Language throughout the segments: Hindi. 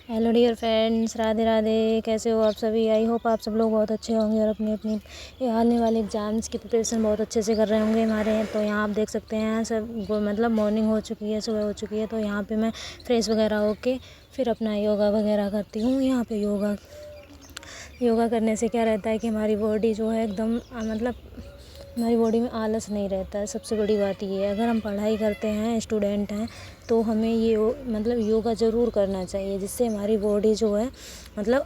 Hello dear friends, Radhe Radhe. कैसे हो आप सभी? आई होप आप सब लोग बहुत अच्छे होंगे और अपनी अपनी ये आने वाले एग्ज़ाम्स की प्रिपरेशन बहुत अच्छे से कर रहे होंगे। हमारे हैं तो यहाँ आप देख सकते हैं सब मतलब मॉर्निंग हो चुकी है, सुबह हो चुकी है। तो यहाँ पे मैं फ्रेश वगैरह होके फिर अपना योगा वगैरह करती हूँ। यहाँ पे योगा करने से क्या रहता है कि हमारी बॉडी जो है एकदम मतलब हमारी बॉडी में आलस नहीं रहता है। सबसे बड़ी बात ये है, अगर हम पढ़ाई करते हैं, स्टूडेंट हैं, तो हमें ये मतलब योगा ज़रूर करना चाहिए, जिससे हमारी बॉडी जो है मतलब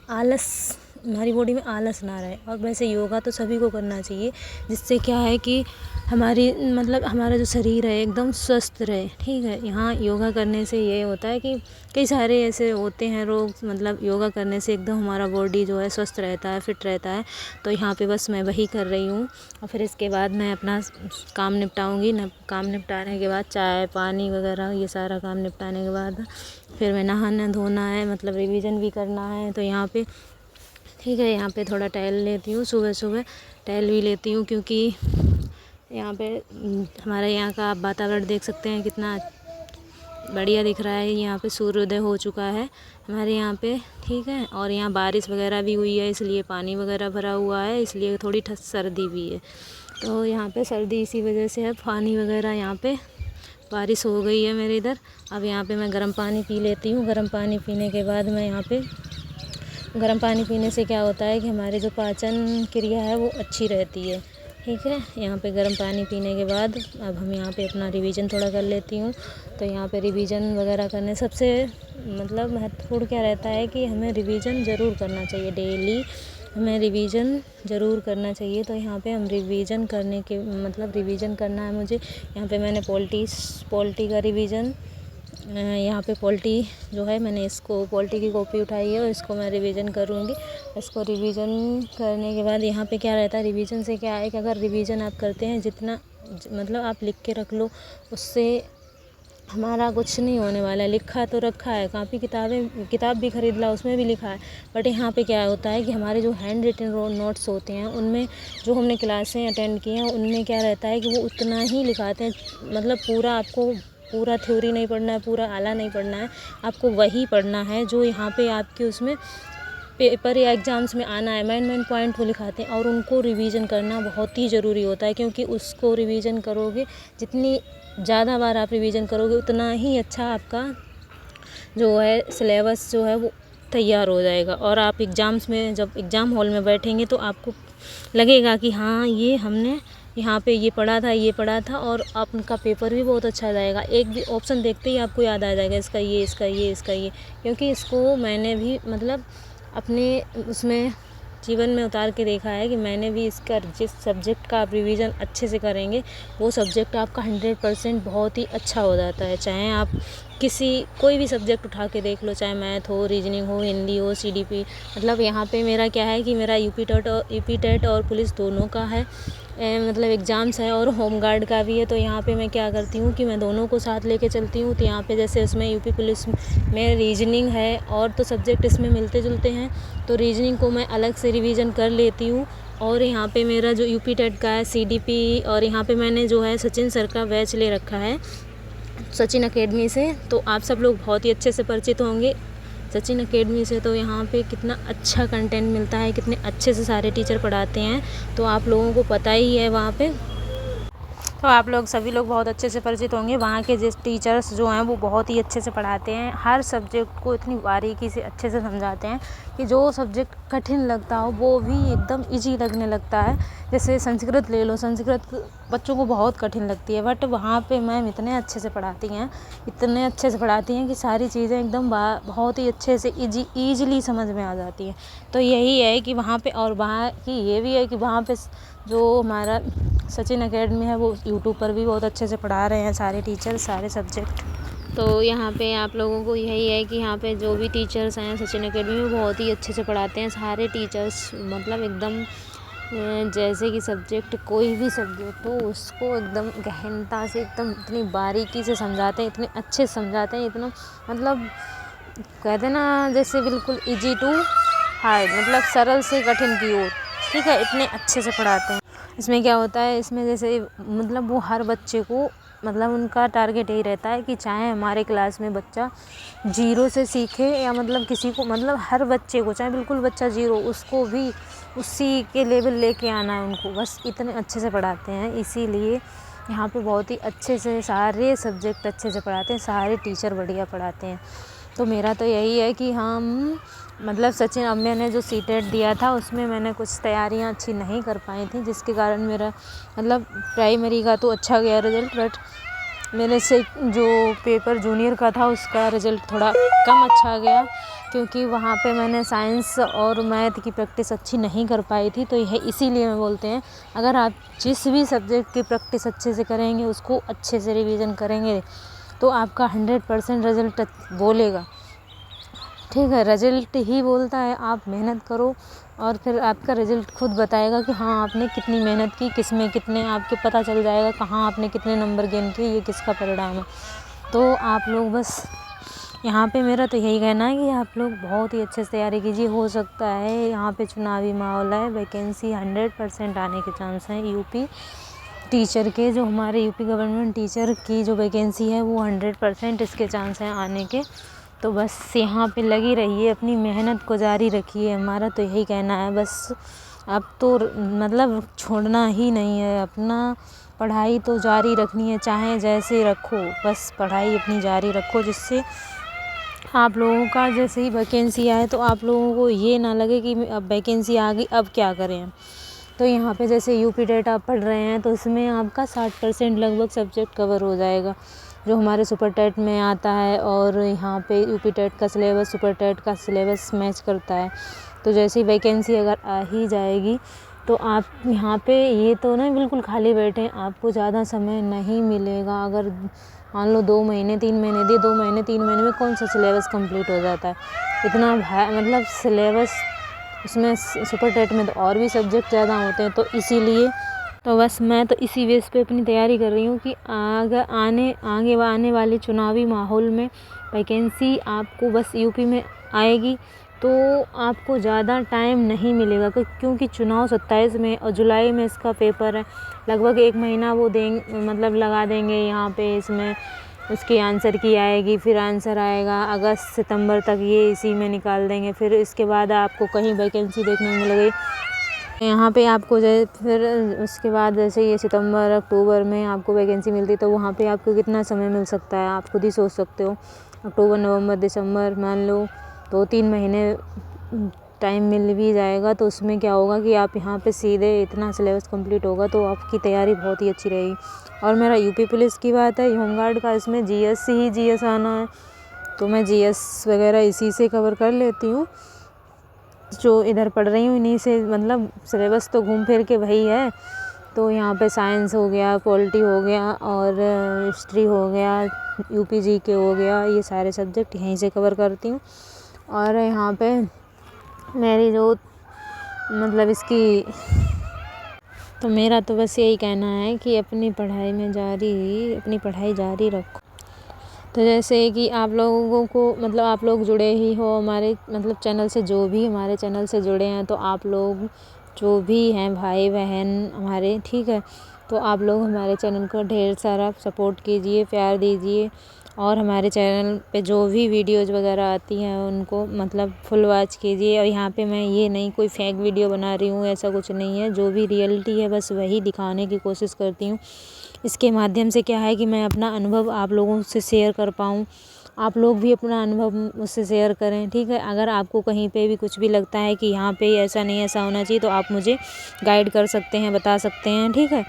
हमारी बॉडी में आलस ना रहे। और वैसे योगा तो सभी को करना चाहिए, जिससे क्या है कि हमारी मतलब हमारा जो शरीर है एकदम स्वस्थ रहे। ठीक है, यहाँ योगा करने से ये होता है कि कई सारे ऐसे होते हैं रोग, मतलब योगा करने से एकदम हमारा बॉडी जो है स्वस्थ रहता है, फिट रहता है। तो यहाँ पे बस मैं वही कर रही हूँ और फिर इसके बाद मैं अपना काम निपटाऊँगी। काम निपटाने के बाद चाय पानी वगैरह ये सारा काम निपटाने के बाद फिर मैं नहाना धोना है, मतलब रिवीजन भी करना है। तो यहाँ पे ठीक है, यहाँ पे थोड़ा टहल लेती हूँ, सुबह सुबह टहल भी लेती हूँ, क्योंकि यहाँ पे हमारे यहाँ का आप वातावरण देख सकते हैं कितना बढ़िया दिख रहा है। यहाँ पे सूर्योदय हो चुका है हमारे यहाँ पे। ठीक है, और यहाँ बारिश वगैरह भी हुई है, इसलिए पानी वगैरह भरा हुआ है, इसलिए थोड़ी सर्दी भी है। तो यहाँ पे सर्दी इसी वजह से है, पानी वगैरह यहाँ पे बारिश हो गई है मेरे इधर। अब यहाँ पे मैं गर्म पानी पी लेती हूँ। गर्म पानी पीने के बाद मैं यहाँ पे गर्म पानी पीने से क्या होता है कि हमारी जो पाचन क्रिया है वो अच्छी रहती है। ठीक है, यहाँ पे गर्म पानी पीने के बाद अब हम यहाँ पे अपना रिवीजन थोड़ा कर लेती हूँ। तो यहाँ पे रिवीजन वगैरह करने सबसे मतलब महत्वपूर्ण क्या रहता है कि हमें रिवीजन ज़रूर करना चाहिए। डेली हमें रिवीजन ज़रूर करना चाहिए। तो यहाँ पे हम रिवीजन करने के मतलब रिवीजन करना है मुझे। यहाँ पे मैंने पॉलिटी का रिवीजन, यहाँ पे पॉलिटी जो है मैंने इसको पॉलिटी की कॉपी उठाई है और इसको मैं रिवीजन करूँगी। इसको रिवीजन करने के बाद यहाँ पे क्या रहता है, रिवीजन से क्या है कि अगर रिवीजन आप करते हैं जितना मतलब आप लिख के रख लो, उससे हमारा कुछ नहीं होने वाला है। लिखा तो रखा है, किताब भी खरीद ला, उसमें भी लिखा है। बट यहाँ पे क्या होता है कि हमारे जो हैंड रिटन नोट्स होते हैं उनमें जो हमने क्लासें अटेंड की हैं उनमें क्या रहता है कि वो उतना ही लिखाते हैं। मतलब पूरा थ्योरी नहीं पढ़ना है, पूरा आला नहीं पढ़ना है, आपको वही पढ़ना है जो यहाँ पे आपके उसमें पेपर या एग्ज़ाम्स में आना है। मेन पॉइंट वो लिखाते हैं और उनको रिवीजन करना बहुत ही ज़रूरी होता है, क्योंकि उसको रिवीजन करोगे, जितनी ज़्यादा बार आप रिवीजन करोगे उतना ही अच्छा आपका जो है सिलेबस जो है वो तैयार हो जाएगा। और आप एग्ज़ाम्स में जब एग्ज़ाम हॉल में बैठेंगे तो आपको लगेगा कि हाँ ये हमने यहाँ पे ये पढ़ा था और आपका पेपर भी बहुत अच्छा जाएगा। एक भी ऑप्शन देखते ही आपको याद आ जाएगा इसका ये, क्योंकि इसको मैंने भी मतलब अपने उसमें जीवन में उतार के देखा है कि मैंने भी इसका जिस सब्जेक्ट का आप रिवीजन अच्छे से करेंगे वो सब्जेक्ट आपका 100% बहुत ही अच्छा हो जाता है। चाहे आप कोई भी सब्जेक्ट उठा के देख लो, चाहे मैथ हो, रीजनिंग हो, हिंदी हो, CDP। मतलब यहाँ पे मेरा क्या है कि मेरा यूपी टेट और पुलिस दोनों का है मतलब एग्ज़ाम्स है, और होम गार्ड का भी है। तो यहाँ पे मैं क्या करती हूँ कि मैं दोनों को साथ लेके चलती हूँ। तो यहाँ पे जैसे उसमें यूपी पुलिस में रीजनिंग है और तो सब्जेक्ट इसमें मिलते जुलते हैं, तो रीजनिंग को मैं अलग से रिवीजन कर लेती हूँ। और यहाँ पे मेरा जो यूपी टेट का है CDP, और यहाँ पे मैंने जो है सचिन सर का बैच ले रखा है सचिन एकेडमी से। तो आप सब लोग बहुत ही अच्छे से परिचित होंगे सचिन एकेडमी से। तो यहाँ पे कितना अच्छा कंटेंट मिलता है, कितने अच्छे से सारे टीचर पढ़ाते हैं, तो आप लोगों को पता ही है वहाँ पे। तो आप लोग सभी लोग बहुत अच्छे से परिचित होंगे। वहाँ के जिस टीचर्स जो हैं वो बहुत ही अच्छे से पढ़ाते हैं, हर सब्जेक्ट को इतनी बारीकी से अच्छे से समझाते हैं कि जो सब्जेक्ट कठिन लगता हो वो भी एकदम इजी लगने लगता है। जैसे संस्कृत ले लो, संस्कृत बच्चों को बहुत कठिन लगती है, बट वहाँ पे मैम इतने अच्छे से पढ़ाती हैं कि सारी चीज़ें एकदम बहुत ही अच्छे से ईजिली समझ में आ जाती हैं। तो यही है कि वहाँ पे, और वहाँ की ये भी है कि वहाँ पे जो हमारा सचिन एकेडमी है वो यूट्यूब पर भी बहुत अच्छे से पढ़ा रहे हैं सारे टीचर सारे सब्जेक्ट। तो यहाँ पे आप लोगों को यही है कि यहाँ पे जो भी टीचर्स हैं सचिन एकेडमी में बहुत ही अच्छे से पढ़ाते हैं सारे टीचर्स। मतलब एकदम जैसे कि सब्जेक्ट कोई भी सब्जेक्ट हो उसको एकदम गहनता से एकदम इतनी बारीकी से समझाते हैं, इतने अच्छे से समझाते हैं, इतना मतलब कहते हैं ना जैसे बिल्कुल इजी टू हार्ड, मतलब सरल से कठिन की ओर। ठीक है, इतने अच्छे से पढ़ाते हैं। इसमें क्या होता है, इसमें जैसे मतलब वो हर बच्चे को मतलब उनका टारगेट यही रहता है कि चाहे हमारे क्लास में बच्चा 0 से सीखे या मतलब किसी को, मतलब हर बच्चे को, चाहे बिल्कुल बच्चा 0, उसको भी उसी के लेवल लेके आना है उनको, बस इतने अच्छे से पढ़ाते हैं। इसीलिए यहाँ पे बहुत ही अच्छे से सारे सब्जेक्ट अच्छे से पढ़ाते हैं, सारे टीचर बढ़िया पढ़ाते हैं। तो मेरा तो यही है कि हम मतलब सचिन, अब मैंने जो सीटेट दिया था उसमें मैंने कुछ तैयारियां अच्छी नहीं कर पाई थी, जिसके कारण मेरा मतलब प्राइमरी का तो अच्छा गया रिज़ल्ट, बट मेरे से जो पेपर जूनियर का था उसका रिज़ल्ट थोड़ा कम अच्छा गया, क्योंकि वहाँ पे मैंने साइंस और मैथ की प्रैक्टिस अच्छी नहीं कर पाई थी। तो यह इसीलिए मैं बोलते हैं, अगर आप जिस भी सब्जेक्ट की प्रैक्टिस अच्छे से करेंगे, उसको अच्छे से रिवीजन करेंगे, तो आपका 100% रिज़ल्ट बोलेगा। ठीक है, रिज़ल्ट ही बोलता है। आप मेहनत करो और फिर आपका रिज़ल्ट खुद बताएगा कि हाँ आपने कितनी मेहनत की, किस में कितने, आपके पता चल जाएगा कहाँ आपने कितने नंबर गेन किए, ये किसका परिणाम है। तो आप लोग बस यहाँ पे मेरा तो यही कहना है कि आप लोग बहुत ही अच्छे से तैयारी कीजिए। हो सकता है यहाँ पे चुनावी माहौल है, वैकेंसी 100% आने के चांस हैं। यूपी टीचर के, जो हमारे यूपी गवर्नमेंट टीचर की जो वैकेंसी है वो 100% इसके चांस हैं आने के। तो बस यहाँ पे लगी रहिए, अपनी मेहनत को जारी रखिए, हमारा तो यही कहना है। बस अब तो मतलब छोड़ना ही नहीं है, अपना पढ़ाई तो जारी रखनी है, चाहे जैसे रखो, बस पढ़ाई अपनी जारी रखो, जिससे आप लोगों का जैसे ही वैकेंसी आए तो आप लोगों को ये ना लगे कि अब वैकेंसी आ गई अब क्या करें। तो यहाँ पे जैसे यूपी टेट आप पढ़ रहे हैं तो इसमें आपका 60% लगभग सब्जेक्ट कवर हो जाएगा, जो हमारे सुपर टेट में आता है, और यहाँ पे यूपी टेट का सिलेबस सुपर टेट का सिलेबस मैच करता है। तो जैसे ही वैकेंसी अगर आ ही जाएगी तो आप यहाँ पे ये तो ना बिल्कुल खाली बैठे, आपको ज़्यादा समय नहीं मिलेगा। अगर मान लो 2 महीने 3 महीने दिए, 2 महीने 3 महीने में कौन सा सिलेबस कंप्लीट हो जाता है, इतना मतलब सिलेबस उसमें सुपर टेट में तो और भी सब्जेक्ट ज़्यादा होते हैं। तो इसीलिए तो बस मैं तो इसी बेस पे अपनी तैयारी कर रही हूँ कि आगे आने वाले चुनावी माहौल में वैकेंसी आपको बस यूपी में आएगी तो आपको ज़्यादा टाइम नहीं मिलेगा, क्योंकि चुनाव 27 में और जुलाई में इसका पेपर है। लगभग 1 महीना वो देंगे, मतलब लगा देंगे यहाँ पे, इसमें उसकी आंसर की आएगी, फिर आंसर आएगा अगस्त सितंबर तक, ये इसी में निकाल देंगे। फिर इसके बाद आपको कहीं वैकेंसी देखने को मिलेगी यहाँ पे आपको, फिर उसके बाद जैसे ये सितंबर अक्टूबर में आपको वैकेंसी मिलती है, तो वहाँ पे आपको कितना समय मिल सकता है आप खुद ही सोच सकते हो। अक्टूबर नवंबर दिसंबर मान लो 2-3 महीने टाइम मिल भी जाएगा, तो उसमें क्या होगा कि आप यहाँ पे सीधे इतना सिलेबस कंप्लीट होगा, तो आपकी तैयारी बहुत ही अच्छी रहेगी। और मेरा यूपी पुलिस की बात है, होमगार्ड का, इसमें जीएस आना है, तो मैं जीएस वगैरह इसी से कवर कर लेती हूँ। जो इधर पढ़ रही हूँ इन्हीं से, मतलब सिलेबस तो घूम फिर के वही है। तो यहाँ पे साइंस हो गया, पॉलिटी हो गया और हिस्ट्री हो गया, यूपी जीके हो गया, ये सारे सब्जेक्ट यहीं से कवर करती हूँ। और यहाँ पे मेरी जो मतलब इसकी, तो मेरा तो बस यही कहना है कि अपनी पढ़ाई जारी रखो। तो जैसे कि आप लोगों को, मतलब आप लोग जुड़े ही हो हमारे मतलब चैनल से, जो भी हमारे चैनल से जुड़े हैं, तो आप लोग जो भी हैं भाई बहन हमारे, ठीक है, तो आप लोग हमारे चैनल को ढेर सारा सपोर्ट कीजिए, प्यार दीजिए, और हमारे चैनल पे जो भी वीडियोज़ वगैरह आती हैं उनको मतलब फुल वॉच कीजिए। और यहाँ पे मैं ये नहीं कोई फेक वीडियो बना रही हूँ, ऐसा कुछ नहीं है, जो भी रियलिटी है बस वही दिखाने की कोशिश करती हूँ। इसके माध्यम से क्या है कि मैं अपना अनुभव आप लोगों से शेयर कर पाऊँ, आप लोग भी अपना अनुभव मुझसे शेयर करें, ठीक है। अगर आपको कहीं पे भी कुछ भी लगता है कि यहाँ पे ऐसा नहीं, ऐसा होना चाहिए, तो आप मुझे गाइड कर सकते हैं, बता सकते हैं, ठीक है।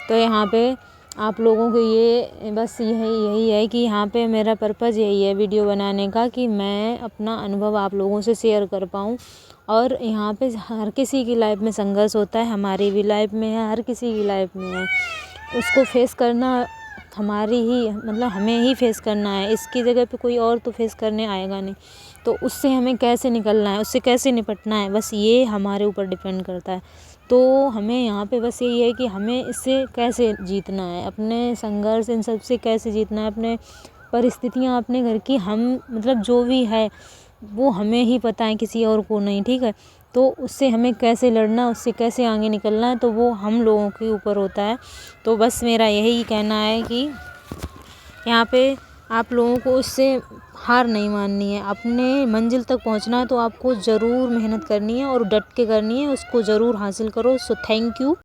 तो यहाँ पे आप लोगों को ये बस यही है कि यहाँ पे मेरा पर्पज़ यही है वीडियो बनाने का, कि मैं अपना अनुभव आप लोगों से शेयर कर पाऊँ। और यहाँ पे हर किसी की लाइफ में संघर्ष होता है, हमारी भी लाइफ में है, हर किसी की लाइफ में है, उसको फेस करना हमें ही फेस करना है। इसकी जगह पे कोई और तो फेस करने आएगा नहीं, तो उससे हमें कैसे निकलना है, उससे कैसे निपटना है, बस ये हमारे ऊपर डिपेंड करता है। तो हमें यहाँ पे बस यही है कि हमें इससे कैसे जीतना है, अपने संघर्ष इन सब से कैसे जीतना है, अपने परिस्थितियाँ अपने घर की, हम मतलब जो भी है वो हमें ही पता है, किसी और को नहीं, ठीक है। तो उससे हमें कैसे लड़ना, उससे कैसे आगे निकलना है, तो वो हम लोगों के ऊपर होता है। तो बस मेरा यही कहना है कि यहाँ पे आप लोगों को इससे हार नहीं माननी है। अपने मंजिल तक पहुँचना है तो आपको ज़रूर मेहनत करनी है और डट के करनी है, उसको ज़रूर हासिल करो। So thank you.